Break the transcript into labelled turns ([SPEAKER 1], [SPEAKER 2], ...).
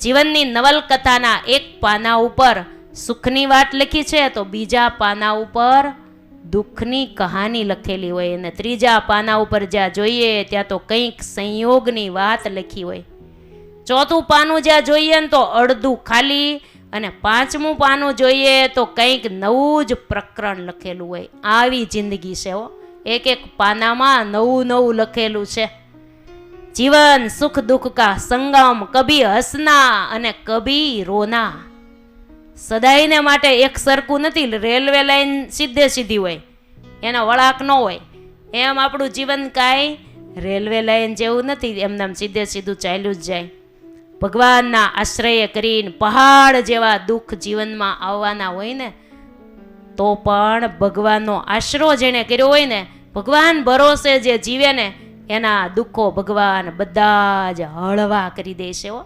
[SPEAKER 1] જીવનની નવલકથાના એક પાના ઉપર સુખની વાત લખી છે તો બીજા પાના ઉપર દુઃખની કહાની લખેલી હોય, અને ત્રીજા પાના ઉપર જ્યાં જોઈએ ત્યાં તો કંઈક સંયોગની વાત લખી હોય. ચોથું પાનું જ્યાં જોઈએ ને તો અડધું ખાલી, અને પાંચમું પાનું જોઈએ તો કંઈક નવું જ પ્રકરણ લખેલું હોય. આવી જિંદગી છે હો, એક એક પાનામાં નવું નવું લખેલું છે. જીવન સુખ દુઃખ કા સંગમ, કભી હસના અને કભી રોના. સદાયને માટે એક સરખું નથી. રેલવે લાઈન સીધે સીધી હોય, એનો વળાંક ન હોય. એમ આપણું જીવન કાંઈ રેલવે લાઈન જેવું નથી, એમનામ સીધે સીધું ચાલ્યું જ જાય. ભગવાનના આશ્રય કરીને પહાડ જેવા દુઃખ જીવનમાં આવવાના હોય ને, તો પણ ભગવાનનો આશરો જેણે કર્યો હોય ને, ભગવાન ભરોસે જે જીવે ને, એના દુઃખો ભગવાન બધા જ હળવા કરી દેશે હો.